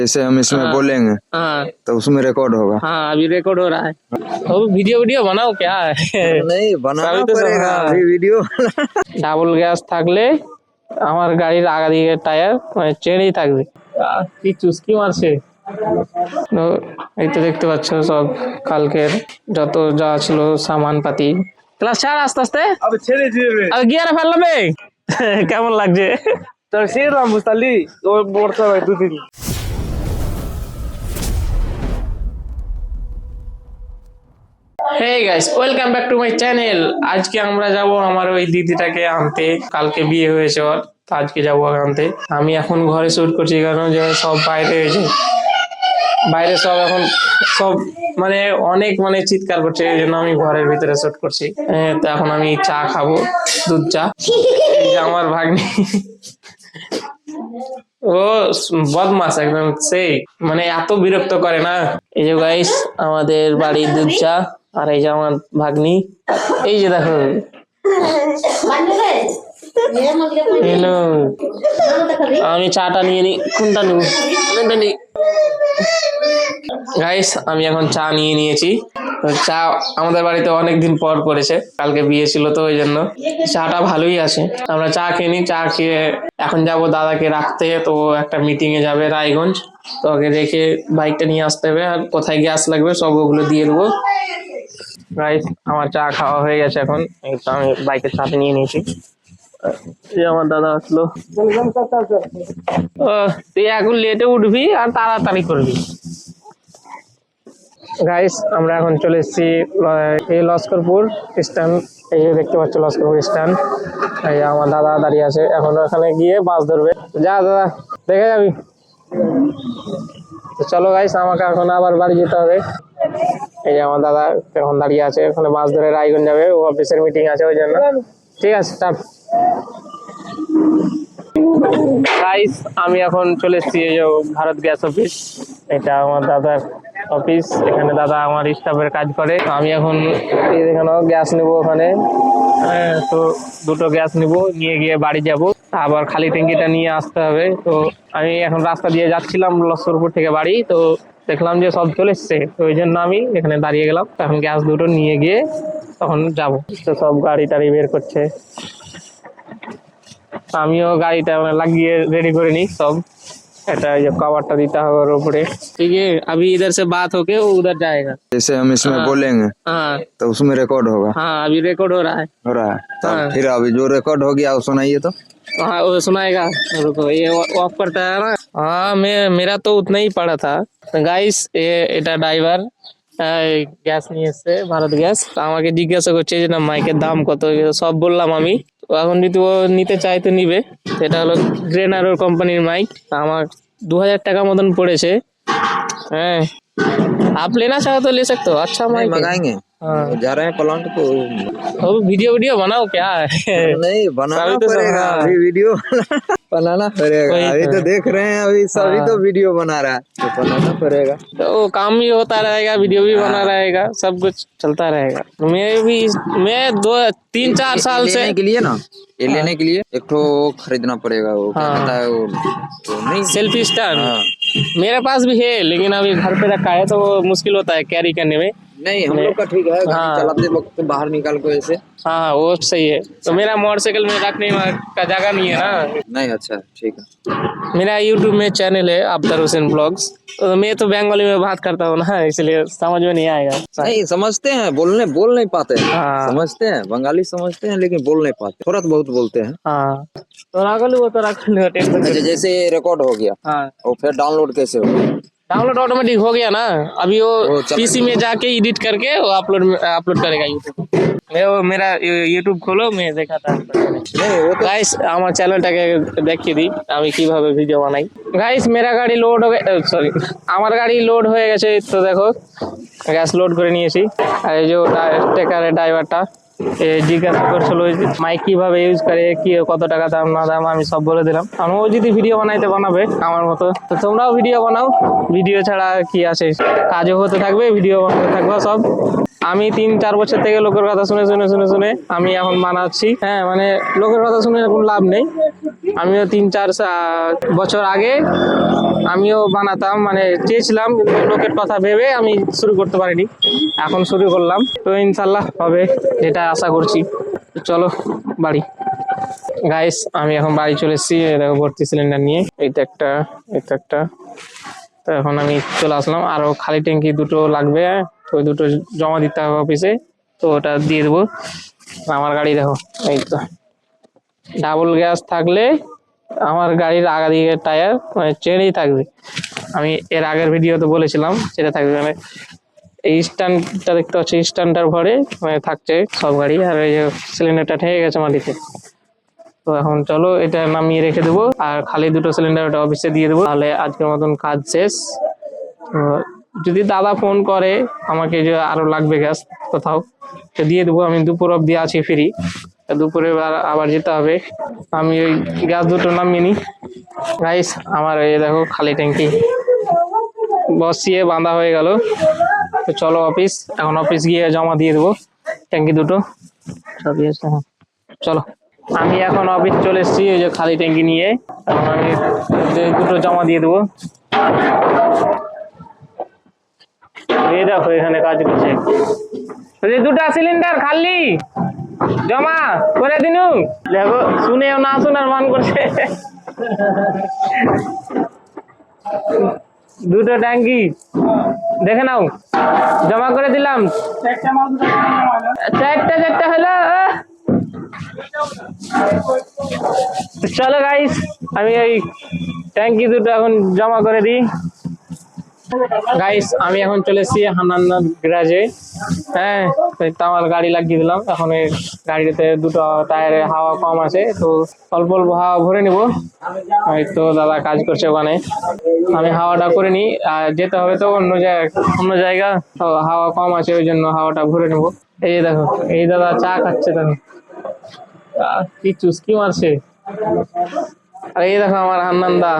जैसे हम इसमें बोलेंगे हाँ तो उसमें रिकॉर्ड होगा। हाँ अभी रिकॉर्ड हो रहा है। तो वीडियो बनाओ क्या है नहीं बनाना सभी तो सब, पड़ेगा हाँ। अभी वीडियो। ডাবল গ্যাস থাকলে আমার গাড়ির আগা দিকে টায়ার মানে চেনেই থাকবে। কি চুস্কি মারছে। তো এই তো দেখতে পাচ্ছ সব কালকের যত যা ছিল সামান পাতি। ক্লাস 4 আস্তে আস্তে আবে ছেড়ে দিবে আর গিয়ারে ফেলবে কেমন লাগছে? তোর সেরাম মুস্তালি ও পড়তে হবে দুদিন। Hey guys, welcome back to my channel. আজকে আমরা যাব আমার ওই দিদিটাকে আনতে, কালকে বিয়ে হয়েছে ওর, তো আজকে যাবো আনতে। আমি এখন ঘরে শুট করছি কারণ যে সব বাইরে হয়েছে, বাইরে সব এখন সব মানে অনেক মানে চিৎকার করছে, এই জন্য আমি ঘরের ভিতরে শুট করছি। তো এখন আমি চা খাবো, দুধ চা। এই যে আমার ভাগ্নি, ও বদমাস একদম, সেই মানে এত বিরক্ত করে না। এই যে গাইস আমাদের বাড়ির দুধ চা, আর এই যে আমার ভাগ্নি, এই যে দেখো আমি চাটা নিয়ে নি, কোনটা নিব গাইস, আমি এখন চা নিয়ে নিয়েছি। তো চা আমাদের বাড়িতে অনেকদিন পর করেছে, কালকে বিয়ে ছিল তো ওই জন্য চাটা ভালোই আছে। আমরা চা খেয়ে নিই, চা খেয়ে এখন যাব দাদাকে রাখতে, তো একটা মিটিং এ যাবে রায়গঞ্জ, তো ওকে রেখে বাইকটা নিয়ে আসতে হবে, আর কোথায় গ্যাস লাগবে সব ওগুলো দিয়ে দেবো। গাইস আমার চা খাওয়া হয়ে গেছে, এখন এই তো আমি বাইকের চাপে নিয়ে নিয়েছি। এই আমার দাদা আসলো। তুই এখন লেটে উঠবি আর তাড়াতাড়ি করবি। গাইস আমরা এখন চলে এসেছি এই লস্করপুর স্ট্যান্ড, এই যে দেখতে পাচ্ছ লস্করপুর স্ট্যান্ড। এই আমার দাদা দাঁড়িয়ে আছে, এখন ওখানে গিয়ে বাস ধরবে। যা দাদা দেখে যাবি। তো চলো গাইস, আমাকে এখন আবার বাড়ি যেতে হবে। এই যে আমার দাদা এখন দাঁড়িয়ে আছে, ওখানে বাস ধরে রায়গঞ্জ যাবে, ও অফিসের মিটিং আছে ওই জন্য। ঠিক আছে চাপ। গাইস আমি এখন চলে এসেছি এই যে ভারত গ্যাস অফিস, এটা আমার দাদার অফিস। এখানে দাদা আমার স্টাফের কাজ করে। আমি এখন এখানে গ্যাস নেবো ওখানে, তো দুটো গ্যাস নিব, নিয়ে গিয়ে বাড়ি যাব, আবার খালি ট্যাঙ্কিটা নিয়ে আসতে হবে। তো আমি এখন রাস্তা দিয়ে যাচ্ছিলাম লস্করপুর থেকে বাড়ি, তো দেখলাম যে সব চলে এসছে, তো ওই জন্য আমি এখানে দাঁড়িয়ে গেলাম। এখন গ্যাস দুটো নিয়ে গিয়ে তখন যাব। তো সব গাড়ি টাড়ি বের করছে, আমিও গাড়িটা লাগিয়ে রেডি করে নি সব। এটা ये कवरটা দিতে হবে ওর উপরে। ठीक है अभी इधर से बात होके वो उधर जाएगा। जैसे हम इसमें हाँ। बोलेंगे हाँ तो उसमें रिकॉर्ड होगा। हाँ अभी रिकॉर्ड हो रहा है। हो रहा है तब हाँ। फिर अभी जो रिकॉर्ड हो गया वो सुनाइए तो। हाँ वो सुनाएगा, रुको ये ऑफ करता है ना। हाँ मेरा तो उतना ही पड़ा था। গাইস এটা ড্রাইভার গ্যাস নিয়ে এসছে, ভারত গ্যাস। আমাকে জিজ্ঞাসা করছে যে না মাইকের দাম কত, সব বললাম আমি। তো এখন যদি ও নিতে চায় তো নিবে। এটা হলো গ্রেনারোর কোম্পানির মাইক, আমার 2000 টাকা মতন পড়েছে। হ্যাঁ आप लेना चाहो तो ले सकते हो, अच्छा नहीं माइक है। मंगाएंगे हाँ जा रहे हैं प्लांट तो। तो वीडियो बनाओ क्या है नहीं बनाना सभी तो सब, पड़ेगा हाँ। अभी वीडियो बनाना पड़ेगा। वही अभी तो। तो देख रहे हैं अभी सभी हाँ। तो वीडियो बना रहा है, तो बनाना पड़ेगा। तो काम भी होता रहेगा, वीडियो भी बना रहेगा, सब कुछ चलता रहेगा। मैं 2-3-4 साल से लेने के लिए ना, ये हाँ। लेने के लिए एक ठो खरीदना पड़ेगा, वो क्या हाँ। कहता है वो, तो नहीं सेल्फी स्टैंड हाँ। मेरे पास भी है, लेकिन अभी घर पे रखा है तो वो मुश्किल होता है कैरी करने में। नहीं हम लोग का ठीक है, गाड़ी हाँ। चलाते वक्त बाहर निकाल को ऐसे। हाँ वो सही है। तो मेरा मोटरसाइकिल में रखने का जगह नहीं है ना। नहीं अच्छा ठीक है। मेरा यूट्यूब में चैनल है अब्दुल हुसैन ब्लॉग्स, तो मैं तो बंगाली में बात करता हूँ ना, इसलिए समझ में नहीं आएगा। नहीं समझते हैं, बोल नहीं पाते हैं। हाँ। समझते हैं, बंगाली समझते हैं लेकिन बोल नहीं पाते, थोड़ा बहुत बोलते हैं। हाँ तो रागल वो तो रखल अच्छा जैसे रिकॉर्ड हो गया हाँ और फिर डाउनलोड कैसे हो? डाउनलोड ऑटोमेटिक हो गया ना, अभी वो चल- पीसी में जाके एडिट करके वो अपलोड करेगा यूट्यूब। मेरा यूट्यूब खोलो, मैं देखा था। नहीं वो तो গাইস আমার চ্যানেলটাকে দেখিয়ে দিই আমি কিভাবে ভিডিও বানাই। গাইস মেরা গাড়ি লোড হয়ে সরি আমার গাড়ি লোড হয়ে গেছে, তো দেখো গ্যাস লোড করে নিয়েছি। আর এই যে টেকারের ড্রাইভারটা জিজ্ঞাসা করছিল মাইক কিভাবে ইউজ করে, কি কত টাকা দাম না দাম, আমি সব বলে দিলাম। কারণ ও যদি ভিডিও বানাবে আমার মতো, তো তোমরাও ভিডিও বানাও, ভিডিও ছাড়া কি আছে, কাজও হতে থাকবে, ভিডিও বানাতে থাকবে সব। আমি 3-4 বছর থেকে লোকের কথা শুনে আমি এখন বানাচ্ছি। হ্যাঁ মানে লোকের কথা শুনে কোনো লাভ নেই। আমিও 3-4 বছর আগে আমিও বানাতাম, মানে চেয়েছিলাম কিন্তু লোকের কথা ভেবে আমি শুরু করতে পারিনি, এখন শুরু করলাম। তো ইনশাল্লাহ হবে, যেটা আশা করছি। তো চলো বাড়ি। গাইস আমি এখন বাড়ি চলে এসেছি, দেখো ভর্তি সিলিন্ডার নিয়ে, এইটা একটা, এটা একটা। তো এখন আমি চলে আসলাম, আরো খালি ট্যাঙ্কি দুটো লাগবে, তো ওই দুটো জমা দিতে হবে অফিসে, তো ওটা দিয়ে দেবো। আমার গাড়ি দেখো, এই তো ডাবল গ্যাস থাকলে আমার গাড়ির আগা দিকে টায়ার মানে চেনেই থাকবে। আমি এর আগের ভিডিওতে বলেছিলাম সেটা থাকবে, মানে এই স্ট্যান্ডটা দেখতে পাচ্ছি, স্ট্যান্ডটার ভরে মানে থাকছে সব গাড়ি, আর এই যে সিলিন্ডারটা ঠেকে গেছে মাটিতে। তো এখন চলো এটা নামিয়ে রেখে দেবো, আর খালি দুটো সিলিন্ডার ওটা অফিসে দিয়ে দেবো, তাহলে আজকের মতন কাজ শেষ। তো যদি দাদা ফোন করে আমাকে যে আরো লাগবে গ্যাস কোথাও, তো দিয়ে দেবো। আমি দুপুর অব্দি আছি ফ্রি, দুপুরে আবার যেতে হবে। আমি ওই গ্যাস দুটো নামিয়ে নিই। গাইস আমার এই দেখো খালি ট্যাঙ্কি বসিয়ে বাঁধা হয়ে গেল। তো চলো অফিস, এখন অফিস গিয়ে জমা দিয়ে দেবো ট্যাঙ্কি দুটো সবই আছে। চলো আমি এখন অফিস চলে এসেছি, ওই যে খালি ট্যাঙ্কি নিয়ে, এখন আমি যে দুটো জমা দিয়ে দেবো। এই দেখো এখানে কাজ করছে, দুটা সিলিন্ডার খালি জমা করে দিনু। দেখো শুনেও না শোনার মান করছে। দুটো ট্যাঙ্কি দেখে নাও, জমা করে দিলাম। চারটা হলো। চলো গাইস আমি ওই ট্যাঙ্কি দুটো এখন জমা করে দিই। গাইস আমি এখন চলে এসেছি হান্নান গ্যারেজে। হ্যাঁ তো আমার গাড়ি লাগিয়ে দিলাম, এখন এই গাড়িতে দুটো টায়ারে হাওয়া কম আছে, তো অল্প অল্প হাওয়া ভরে নিব। এই তো দাদা কাজ করছে ওখানে, আমি হাওয়াটা করে নিই, আর যেতে হবে তো অন্য জায়গা, তো হাওয়া কম আছে ওই জন্য হাওয়াটা ভরে নিব। এই দেখো এই দাদা চা খাচ্ছে, দেখো কি চুস্কি মারছে। আর এই দেখো আমার হান্নান দা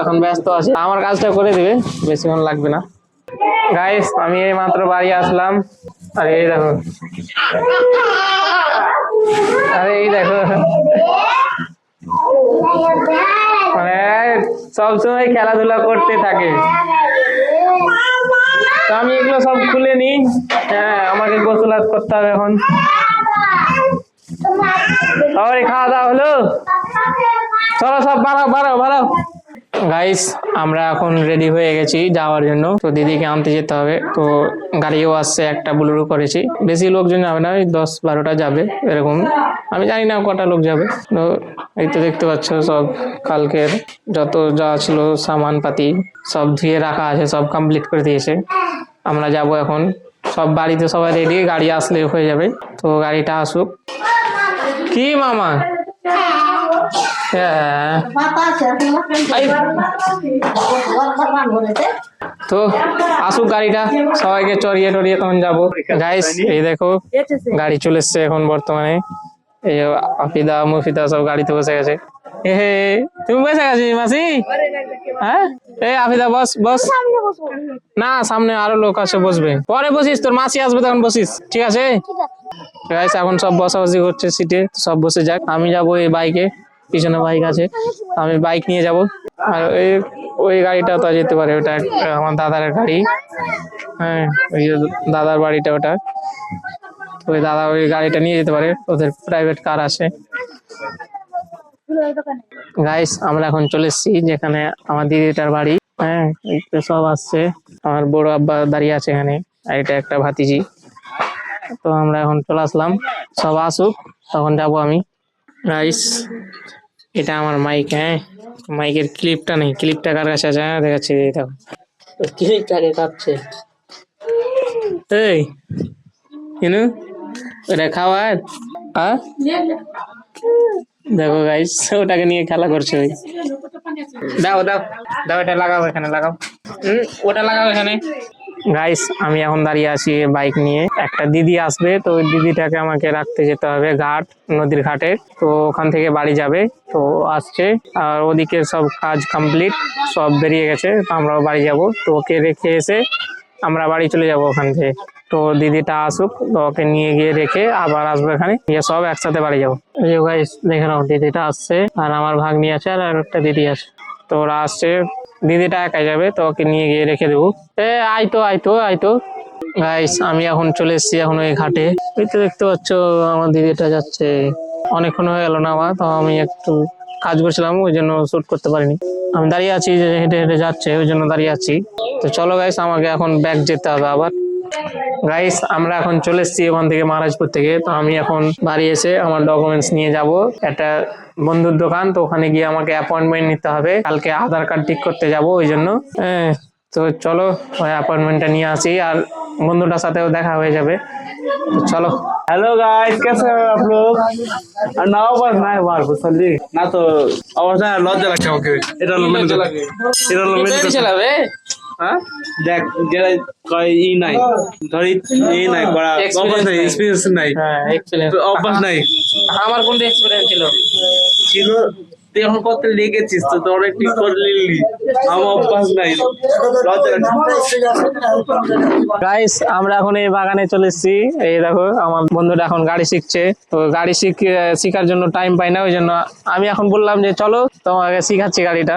এখন ব্যস্ত আছে, আমার কাজটা করে দিবে, বেশিক্ষণ লাগবে না। গাইস আমি এই মাত্র বাড়ি আসলাম, আর এই দেখো, আরে এই দেখো মানে সবসময় খেলাধুলা করতে থাকে। তো আমি এগুলো সব খুলে নিই, হ্যাঁ আমাকে গোসল করতে হবে এখন। সবাই খাওয়া দাওয়া হলো? চলো সব বাড়াও। গাইস আমরা এখন রেডি হয়ে গেছি যাওয়ার জন্য, তো দিদিকে আনতে যেতে হবে। তো গাড়িও আসছে, একটা বুলেরো করেছি, বেশি লোকজন যাবে না, ওই 10-12টা যাবে এরকম, আমি জানি না কটা লোক যাবে। তো এই তো দেখতে পাচ্ছ সব কালকের যত যা ছিল সামান পাতি সব ধুয়ে রাখা আছে, সব কমপ্লিট করে দিয়েছে। আমরা যাব এখন, সব বাড়িতে সবাই রেডি, গাড়ি আসলে হয়ে যাবে। তো গাড়িটা আসুক। কি মামা তো আসুক গাড়িটা, সবাইকে চড়িয়ে তখন যাবো। গাইস এই দেখো গাড়ি চলে এসছে এখন বর্তমানে, এই আফিদা মুফিদা সব গাড়িতে বসে গেছে। হে তুমি বসে গেছিস মাসি? হ্যাঁ এই আফিদা বস না, সামনে আরো লোক আছে, বসবে পরে বসিস, তোর মাসি আসবে তখন বসিস, ঠিক আছে? গাইস এখন সব বসাবসি করছে সিটে, সব বসে যাক। আমি যাবো এই বাইকে, পিছনে বাইক আছে, আমি বাইক নিয়ে যাব। আর ওই গাড়িটা তো যেতে পারে, ওটা আমার দাদার গাড়ি, হ্যাঁ ওই দাদার বাড়িটা ওটা, ওই দাদা ওই গাড়িটা নিয়ে যেতে পারে, ওদের প্রাইভেট কার আছে। গাইস আমরা এখন চলে এসেছি যেখানে আমার দিদিটার বাড়ি, হ্যাঁ এই তো সব আসছে, আমার বড় আব্বা দাঁড়িয়ে আছে এখানে, আর এটা একটা ভাতিজি। তো আমরা এখন চলে আসলাম, সব আসুক তখন যাব আমি। গাইস এটা আমার মাইক, হ্যাঁ মাইকের ক্লিপটা নেই, ক্লিপটা কার কাছে আছে? হ্যাঁ দেখাচ্ছি, দেখো ক্লিপটাকে কাটছে। এই কিনু ওটা খাওয়ার, হ্যাঁ দেখো গাইস ওটাকে নিয়ে খেলা করছে। ওই দাও এটা লাগাও, এখানে লাগাও, ওটা লাগাও এখানে। গাইস আমি এখন দাঁড়িয়ে আছি বাইক নিয়ে, একটা দিদি আসবে, তো ওই দিদিটাকে আমাকে রাখতে যেতে হবে নদীর ঘাটে, তো ওখান থেকে বাড়ি যাবে, তো আসছে। আর ওদিকে সব কাজ কমপ্লিট, সব বেরিয়ে গেছে, তো আমরাও বাড়ি যাব। তো ওকে রেখে এসে আমরা বাড়ি চলে যাব ওখান থেকে। তো দিদিটা আসুক, তো ওকে নিয়ে গিয়ে রেখে আবার আসবো এখানে, গিয়ে সব একসাথে বাড়ি যাবো। এই গাইস দেখে নাও দিদিটা আসছে, আর আমার ভাগ্নি আছে, আর একটা দিদি আছে। তো ওরা আসছে, দিদিটা একাই যাবে, তো ওকে নিয়ে গিয়ে রেখে দেবো। আইতো গাইস, আমি এখন চলে এসেছি এখন ওই ঘাটে। এই তো দেখতে পাচ্ছ আমার দিদিটা যাচ্ছে, অনেকক্ষণ হয়ে গেল না আমার, তো আমি একটু কাজ করছিলাম ওই জন্য শুট করতে পারিনি। আমি দাঁড়িয়ে আছি, যে হেঁটে হেঁটে যাচ্ছে ওই জন্য দাঁড়িয়ে আছি। তো চলো গাইস, আমাকে এখন ব্যাক যেতে হবে আবার। গাইস, আমরা এখন চলে এসেছি ওখান থেকে, মহারাজপুর থেকে। তো আমি এখন বাড়ি এসে আমার ডকুমেন্টস নিয়ে যাব একটা বন্ধুর দোকান, তো ওখানে গিয়ে আমাকে অ্যাপয়েন্টমেন্ট নিতে হবে, কালকে আধার কার্ড ঠিক করতে যাব ওই জন্য। তো চলো ওই অ্যাপয়েন্টমেন্টটা নিয়ে আসি, আর বন্ধুটার সাথেও দেখা হয়ে যাবে। তো চলো। हेलो गाइस, कैसे हैं आप लोग? আর নাও বাস নাই বার বুঝলি না তো, অবস্থা লজ্জা লাগছে আমাকে। এটা হলো মেন কথা, এটা হলো মেন কথা। চালাবে হ্যাঁ দেখ, যেটা কয় ই নাই, ধরি ই নাই করা, অভ্যাস নাই, এক্সপেরিয়েন্স নাই, হ্যাঁ, এক্সেলেন্ট। অভ্যাস নাই আমার কোনটা এক্সপিরিয়েন্স ছিল? ছিল। তুই এখন কত লেগেছিস তো, তোর একটু করে নিলি, আমার অভ্যাস নাই, লজ্জা লাগছে। গাইস, আমরা এখন এই বাগানে চলে এসেছি। এই দেখো আমার বন্ধুটা এখন গাড়ি শিখছে, তো গাড়ি শিখার জন্য টাইম পাই না, ওই জন্য আমি এখন বললাম যে চলো তোমাকে শিখাচ্ছি গাড়িটা।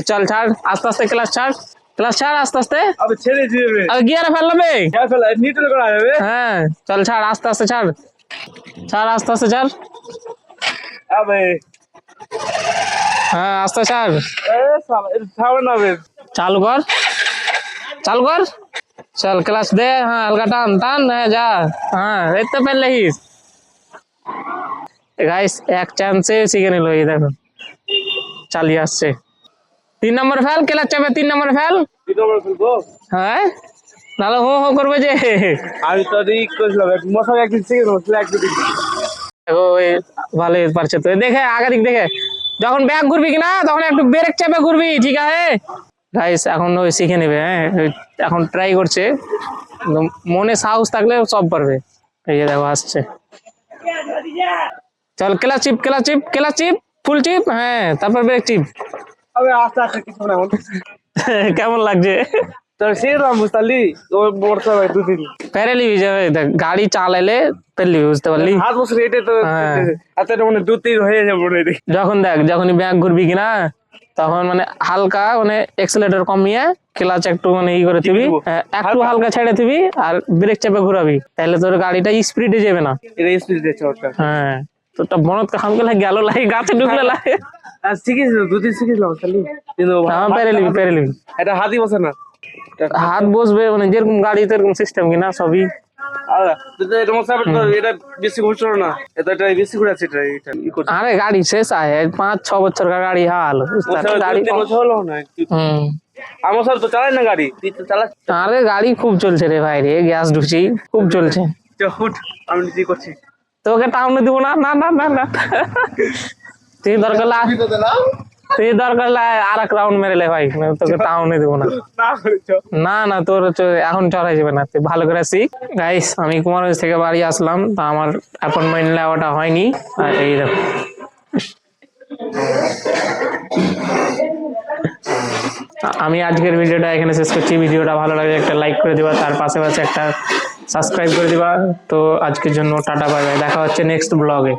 চল ছাড়, আস্তে আস্তে ক্লাস ছাড়, আস্তে আস্তে। আবে ছেড়ে দিবে, গিয়ারে ফেলবে। যা ফেলা নিউট্রাল করা যাবে। হ্যাঁ চল ছাড়, আস্তে আস্তে ছাড়, আস্তে আস্তে ছাড়। আবে হ্যাঁ আস্তে ছাড়, এ সালা এটা থামে না বে। চালু কর। চল ক্লাস দে, হ্যাঁ হালকা টান টান, হ্যাঁ যা, হ্যাঁ এই তো পেন লেগিস। গাইস, এক চান্সে শিখে নিল, এই দেখো চালিয়ে আসছে। 3 নম্বর ফেল, ক্লাস চাপে 3 নম্বর ফেল। কি নম্বর খুলবো? হ্যাঁ নাহলে হো হো করবে যে। আমি তো ই করছিলাম, মশা একদিন শিখে নেবো, একদিন দেখো ওই ভালোই পারছে তো, দেখে আগে দিক দেখে, যখন ব্যাগ ঘুরবি কিনা তখন একটু ব্রেক চাপে ঘুরবি, ঠিক আছে গাইস? এখন ওই শিখে নেবে, হ্যাঁ এখন ট্রাই করছে, মনে সাহস থাকলে সব পারবে। এই যে দেখো আসছে, চল ক্লাচ চিপ ফুল চিপ, হ্যাঁ তারপর ব্রেক চিপ। আবে আস্তে আস্তে কিছু না কেমন লাগছে? তোর শিখলাম বুঝলি, ওই মোটর ভাই দুদিন পেরে লিবি যাবে, দেখ গাড়ি চালাইলে পেরে লিবি, বুঝতে পারলি? হাত বছর এটা তো হ্যাঁ। এতটা মানে 2-3 হয়ে যাবে রে। যখনই ব্যাগ ঘুরবি কিনা তখন মানে হালকা মানে এক্সেলেটর কমিয়ে ক্লাচ একটু মানে ই করে দিবি, একটু হালকা ছেড়ে দিবি আর ব্রেক চেপে ঘুরাবি, তাহলে তোর গাড়িটা স্পিডে যাবে না। এটা স্পিড দিচ্ছে ওটা। হ্যাঁ তোরটা বনত কাম গেলে গেল লাই, গাছে ঢুকলে লাই। আর শিখেছিল, 2 দিন শিখেছিলাম বুঝলি, কিন্তু পেরে লিবি। এটা হাতই বসে না। হাত বসবে মানে যেরকম গাড়ি তেরকম সিস্টেম কিনা সবই। এটা মশা এটা বেশি ঘুরছিল না, এটা বেশি ঘুরাচ্ছে, এটা ই করছে। আরে গাড়ি শেষ আয় 5-6 বছর का गाड़ी हाल গাড়ি হলো না। হুম। আমার সাথে তো চালাই না গাড়ি, তুই তো চালাস। আরে গাড়ি খুব চলছে রে ভাই রে, গ্যাস ঢুকছি খুব চলছে। হুট, আমি নিজেই করছি। তোকে টাউনে দিব না, না না না না, তুই দরকার আর এক রাউন্ড মেরে লে ভাই, তোকে টাউনে দিব না। না না তোর এখন চড়াই যাবে না, তুই ভালো করে শিখ। গাইস, আমি কুমারগঞ্জ থেকে বাড়ি আসলাম, তা আমার অ্যাপয়েন্টমেন্ট নেওয়াটা হয়নি, আর এই দেখো আমি আজকের ভিডিওটা এখানে শেষ করছি। ভিডিওটা ভালো লাগলে একটা লাইক করে দিবা, তার পাশে একটা সাবস্ক্রাইব করে দিবা। তো আজকের জন্য টাটা, বাই বাই, দেখা হচ্ছে নেক্সট ব্লগে।